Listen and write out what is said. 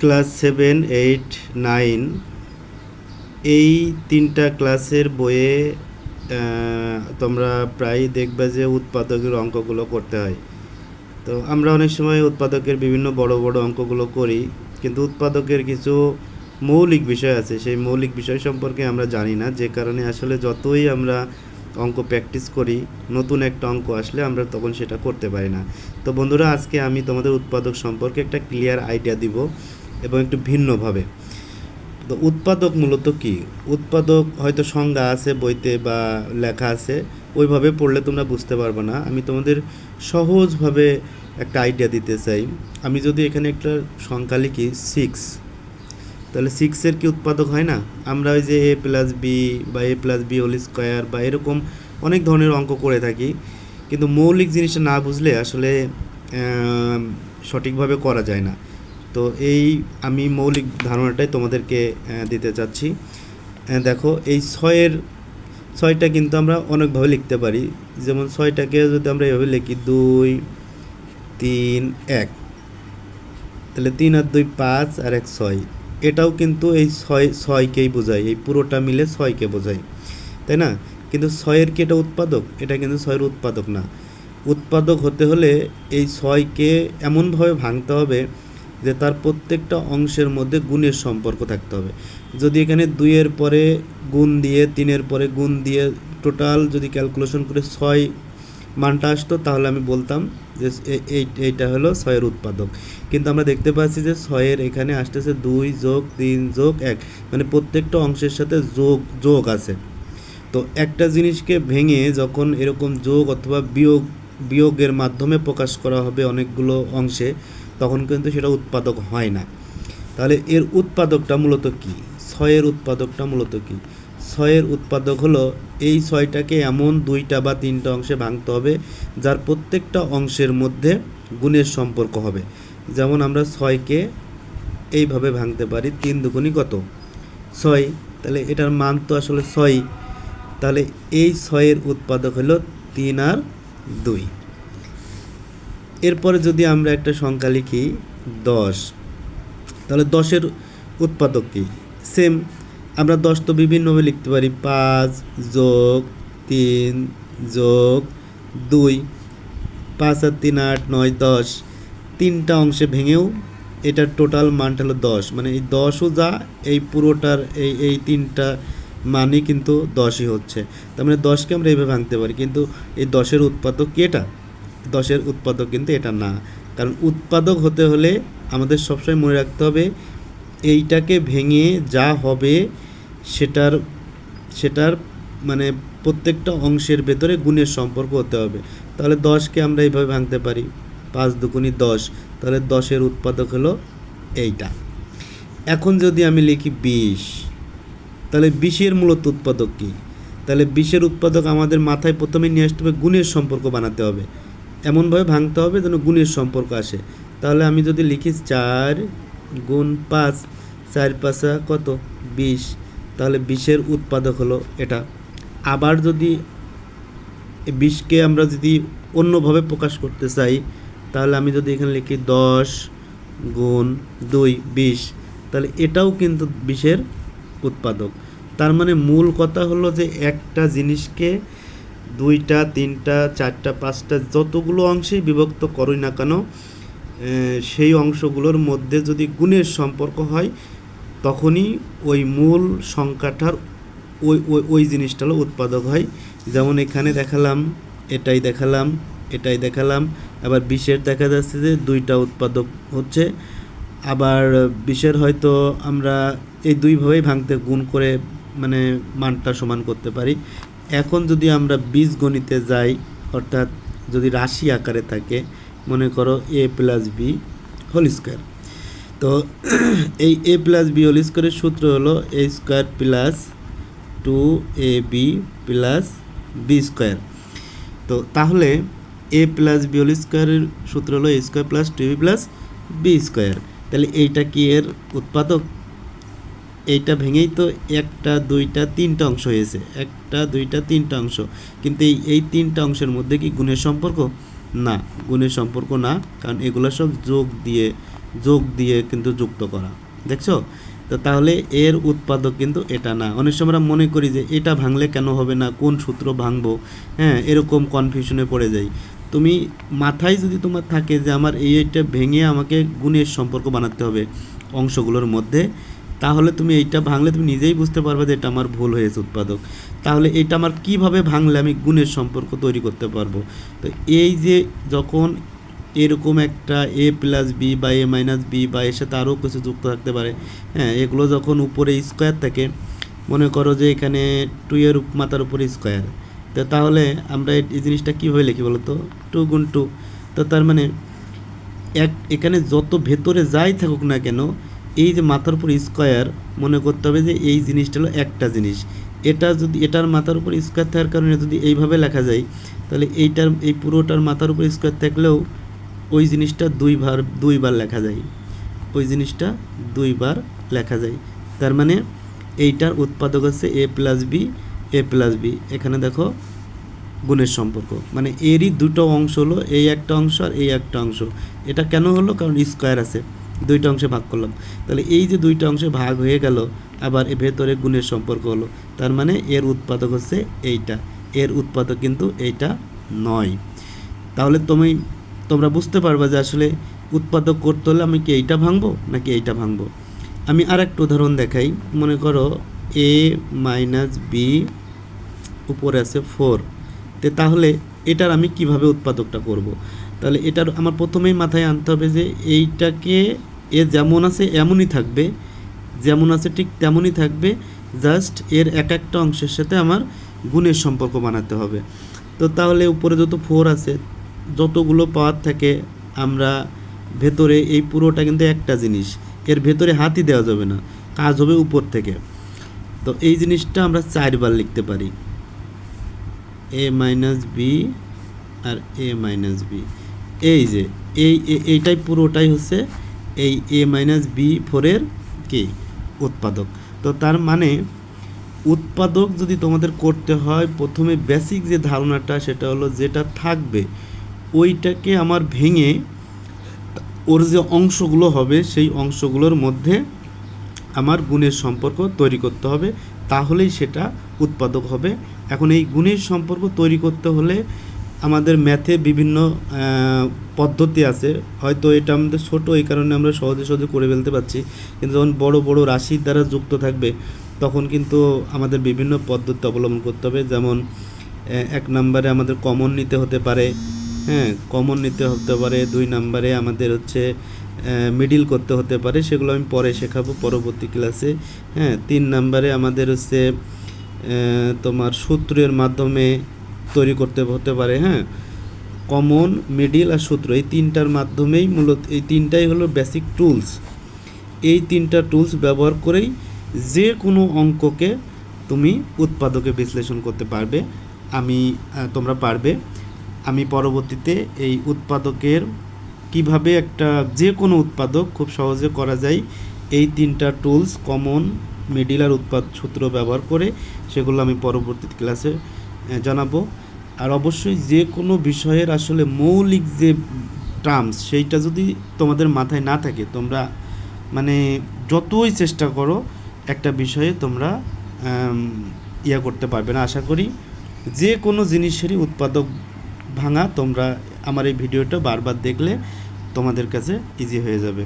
Class 7, 8, 9 এই তিনটা ক্লাসের বইয়ে তোমরা প্রায় দেখবে যে উৎপাদকের অঙ্কগুলো করতে হয়। তো আমরা অনেক সময় উৎপাদকের বিভিন্ন বড় বড় অঙ্কগুলো করি, কিন্তু উৎপাদকের কিছু মৌলিক বিষয় আছে, সেই মৌলিক বিষয় সম্পর্কে আমরা জানি না, যে কারণে আসলে যতই আমরা অঙ্ক প্র্যাকটিস করি, নতুন একটা অঙ্ক আসলে আমরা তখন সেটা করতে পারি না। তো বন্ধুরা, আজকে আমি তোমাদের উৎপাদক সম্পর্কে একটা ক্লিয়ার আইডিয়া দিব এবং একটু ভিন্নভাবে। তো উৎপাদক মূলত কি? উৎপাদক হয়তো সংজ্ঞা আছে বইতে বা লেখা আছে, ওইভাবে পড়লে তোমরা বুঝতে পারবে না। আমি তোমাদের সহজভাবে একটা আইডিয়া দিতে চাই। আমি যদি এখানে একটা সংখ্যা লিখি 6, তাহলে 6-এর কি উৎপাদক হয় না? আমরা ওই যে a প্লাস বি বা a plus b whole square বা এরকম অনেক ধরনের অঙ্ক করে থাকি, কিন্তু মৌলিক জিনিসটা না বুঝলে আসলে সঠিকভাবে করা যায় না। তো এই আমি মৌলিক ধারণাটাই তোমাদেরকে দিতে চাচ্ছি। দেখো, এই 6টা কিন্তু আমরা অনেকভাবে লিখতে পারি। যেমন 6টাকে যদি আমরা এভাবে লিখি 2, 3, 1, তাহলে 3 আর 2 5 আর 1 6, এটাও কিন্তু এই 6কেই বোঝায়, এই পুরোটা মিলে 6কে বোঝায়, তাই না? কিন্তু 6-এর কি এটা উৎপাদক? এটা কিন্তু 6-এর উৎপাদক না। উৎপাদক হতে হলে এই 6কে এমনভাবে ভাঙতে হবে যে তার প্রত্যেকটা অংশের মধ্যে গুণের সম্পর্ক থাকতে হবে। যদি এখানে 2-এর পরে গুণ দিয়ে, 3-এর পরে গুণ দিয়ে টোটাল যদি ক্যালকুলেশন করে 6 মানটা আসতো, তাহলে আমি বলতাম যে এইটা হলো 6-এর উৎপাদক। কিন্তু আমরা দেখতে পাচ্ছি যে 6-এর এখানে আসতেছে 2 যোগ 3 যোগ 1, মানে প্রত্যেকটা অংশের সাথে যোগ আছে। তো একটা জিনিসকে ভেঙে যখন এরকম যোগ অথবা বিয়োগের মাধ্যমে প্রকাশ করা হবে অনেকগুলো অংশে, তখন কিন্তু সেটা উৎপাদক হয় না। তাহলে এর উৎপাদকটা মূলত কি? 6-এর উৎপাদকটা মূলত কি? 6-এর উৎপাদক হলো এই 6টাকে এমন 2টা বা 3টা অংশে ভাঙতে হবে যার প্রত্যেকটা অংশের মধ্যে গুণের সম্পর্ক হবে। যেমন আমরা 6কে এইভাবে ভাঙতে পারি, 3 দুগুণী কত? 6, তাহলে এটার মান তো আসলে 6। তাহলে এই 6-এর উৎপাদক হলো 3 আর 2। এরপরে যদি আমরা একটা সংখ্যা লিখি 10, তাহলে 10-এর উৎপাদক কি? সেম, আমরা 10 তো বিভিন্নভাবে লিখতে পারি, 5 যোগ 3 যোগ 2, 5 আর 3 8 9 10, 3টা অংশে ভেঙেও এটার টোটাল মানটা হলো 10, মানে এই 10ও যা, এই পুরোটার এই 3টা মানই কিন্তু 10ই হচ্ছে। তার মানে 10কে আমরা এইভাবে ভাঙতে পারি, কিন্তু এই 10-এর উৎপাদক কি এটা? 10-এর উৎপাদক কিন্তু এটা না। কারণ উৎপাদক হতে হলে আমাদের সবসময় মনে রাখতে হবে এইটাকে ভেঙে যা হবে সেটার মানে প্রত্যেকটা অংশের ভেতরে গুণের সম্পর্ক হতে হবে। তাহলে 10কে আমরা এইভাবে ভাঙতে পারি, 5 দুগুণী 10, তাহলে 10-এর উৎপাদক হলো এইটা। এখন যদি আমি লিখি 20, তাহলে 20-এর মূলত উৎপাদক কি? তাহলে 20-এর উৎপাদক আমাদের মাথায় প্রথমে নিয়ে আসতে হবে গুণের সম্পর্ক বানাতে হবে, এমনভাবে ভাঙতে হবে যেন গুণের সম্পর্ক আসে। তাহলে আমি যদি লিখি 4 গুণ 5, 4 5 কত? 20, তাহলে 20-এর উৎপাদক হলো এটা। আবার যদি 20কে আমরা যদি অন্যভাবে প্রকাশ করতে চাই, তাহলে আমি যদি এখানে লিখি 10 গুণ 2 20, তাহলে এটাও কিন্তু 20-এর উৎপাদক। তার মানে মূল কথা হলো যে একটা জিনিসকে 2টা 3টা 4টা 5টা যতগুলো অংশে বিভক্ত করই না কেন, সেই অংশগুলোর মধ্যে যদি গুণের সম্পর্ক হয়, তখনই ওই মূল সংখ্যাটার ওই জিনিসটা হলো উৎপাদক হয়। যেমন এখানে দেখালাম, এটাই দেখালাম, আবার 20-এর দেখা যাচ্ছে যে 2টা উৎপাদক হচ্ছে। আবার 20-এর হয়তো আমরা এই 2ভাবেই ভাঙতে গুণ করে মানে মানটা সমান করতে পারি। এখন যদি আমরা বীজগণিতে যাই, অর্থাৎ যদি রাশি আকারে থাকে, মনে করো a plus b whole square, তো এই a প্লাস বি হোল স্কোয়ারের সূত্র হলো a square plus 2ab plus b square. তো তাহলে a প্লাস বি হোল স্কোয়ারের সূত্র হলো a square plus 2ab plus b square. তাহলে এইটা কি এর উৎপাদক? এইটা ভেঙেই তো 1টা 2টা 3টা অংশ হয়েছে, 1টা 2টা 3টা অংশ, কিন্তু এই 3টা অংশের মধ্যে কি গুণের সম্পর্ক? না, গুণের সম্পর্ক না, কারণ এগুলো সব যোগ দিয়ে যোগ দিয়ে কিন্তু যুক্ত করা, দেখছো? তো তাহলে এর উৎপাদক কিন্তু এটা না। অনেক সময় আমরা মনে করি যে এটা ভাঙলে কেন হবে না, কোন সূত্র ভাঙবো, হ্যাঁ, এরকম কনফিউশনে পড়ে যাই। তুমি মাথায় যদি তোমার থাকে যে আমার এইটা ভেঙে আমাকে গুণের সম্পর্ক বানাতে হবে অংশগুলোর মধ্যে, তাহলে তুমি এইটা ভাঙলে তুমি নিজেই বুঝতে পারবে যে এটা আমার ভুল হয়েছে উৎপাদক। তাহলে এটা আমার কিভাবে ভাঙলে আমি গুণের সম্পর্ক তৈরি করতে পারবো? তো এই যে যখন এরকম একটা এ প্লাস বি বা এ মাইনাস বি বা এর সাথে আরও কিছু যুক্ত থাকতে পারে, হ্যাঁ, এগুলো যখন উপরে স্কোয়ার থাকে, মনে করো যে এখানে 2 এর মাথার উপরে স্কোয়ার, তো তাহলে আমরা এই জিনিসটা কীভাবে লিখি বলো তো? 2 গুণ 2। তো তার মানে এখানে যত ভেতরে যাই থাকুক না কেন, এই যে মাথার উপর স্কোয়ার, মনে করতে হবে যে এই জিনিসটা হলো একটা জিনিস। এটা যদি এটার মাথার উপর স্কোয়ার থাকার কারণে যদি এইভাবে লেখা যায়, তাহলে এই পুরোটার মাথার উপর স্কোয়ার থাকলেও ওই জিনিসটা দুইবার লেখা যায়, ওই জিনিসটা দুইবার লেখা যায়। তার মানে এইটার উৎপাদক হচ্ছে এ প্লাস বি। এখানে দেখো গুণের সম্পর্ক, মানে এরই দুটো অংশ হলো, এই একটা অংশ আর এই একটা অংশ। এটা কেন হলো? কারণ স্কোয়ার আছে, দুইটা অংশে ভাগ করলাম। তাহলে এই যে দুইটা অংশে ভাগ হয়ে গেল, আবার এর ভেতরে গুণের সম্পর্ক হলো। তার মানে এর উৎপাদক হচ্ছে এইটা, এর উৎপাদক কিন্তু এইটা নয়। তাহলে তোমরা বুঝতে পারবা যে আসলে উৎপাদক করতে হলে আমি কি এইটা ভাঙবো নাকি এইটা ভাঙবো। আমি আর একটা উদাহরণ দেখাই। মনে করো এ মাইনাস বি উপরে আছে 4, তাহলে এটার আমি কিভাবে উৎপাদকটা করব? তাহলে এটার আমার প্রথমেই মাথায় আনতে হবে যে এইটাকে এ যেমন আছে এমনই থাকবে, যেমন আছে ঠিক তেমনই থাকবে, জাস্ট এর এক একটা অংশের সাথে আমার গুণের সম্পর্ক বানাতে হবে। তো তাহলে উপরে যত 4 আছে, যতগুলো পাওয়ার থাকে, আমরা ভেতরে এই পুরোটা কিন্তু একটা জিনিস, এর ভেতরে হাতই দেওয়া যাবে না, কাজ হবে উপর থেকে। তো এই জিনিসটা আমরা 4 বার লিখতে পারি, এ মাইনাস বি আর এ মাইনাস বি। এই যে এইটাই পুরোটাই হচ্ছে এই এ মাইনাস বি 4-এর কি উৎপাদক। তো তার মানে উৎপাদক যদি তোমাদের করতে হয়, প্রথমে বেসিক যে ধারণাটা সেটা হলো যেটা থাকবে ওইটাকে আমার ভেঙে ওর যে অংশগুলো হবে সেই অংশগুলোর মধ্যে আমার গুণের সম্পর্ক তৈরি করতে হবে, তাহলেই সেটা উৎপাদক হবে। এখন এই গুণের সম্পর্ক তৈরি করতে হলে আমাদের ম্যাথে বিভিন্ন পদ্ধতি আছে। হয়তো এটা আমাদের ছোট, এই কারণে আমরা সহজে করে ফেলতে পারছি, কিন্তু যখন বড় বড় রাশির দ্বারা যুক্ত থাকবে তখন কিন্তু আমাদের বিভিন্ন পদ্ধতি অবলম্বন করতে হবে। যেমন 1 নম্বরে আমাদের কমন নিতে হতে পারে, হ্যাঁ, কমন নিতে হতে পারে। 2 নম্বরে আমাদের হচ্ছে মিডিল করতে হতে পারে, সেগুলো আমি পরে শেখাবো পরবর্তী ক্লাসে। হ্যাঁ, 3 নম্বরে আমাদের হচ্ছে তোমার সূত্রের মাধ্যমে তৈরি করতে হতে পারে। হ্যাঁ, কমন, মিডিল আর সূত্র, এই তিনটার মাধ্যমেই মূলত, এই তিনটাই হলো বেসিক টুলস। এই তিনটা টুলস ব্যবহার করেই যে কোনো অঙ্ককে তুমি উৎপাদকে বিশ্লেষণ করতে পারবে। তোমরা পারবে। আমি পরবর্তীতে এই উৎপাদকের কিভাবে একটা যে কোনো উৎপাদক খুব সহজে করা যায়, এই তিনটা টুলস কমন, মিডিল আর সূত্র ব্যবহার করে, সেগুলো আমি পরবর্তী ক্লাসে জানাবো। আর অবশ্যই যে কোনো বিষয়ের আসলে মৌলিক যে টার্মস, সেইটা যদি তোমাদের মাথায় না থাকে, তোমরা মানে যতই চেষ্টা করো একটা বিষয়ে তোমরা করতে পারবে না। আশা করি যে কোনো জিনিসেরই উৎপাদক ভাঙা তোমরা আমার এই ভিডিওটা বারবার দেখলে তোমাদের কাছে ইজি হয়ে যাবে।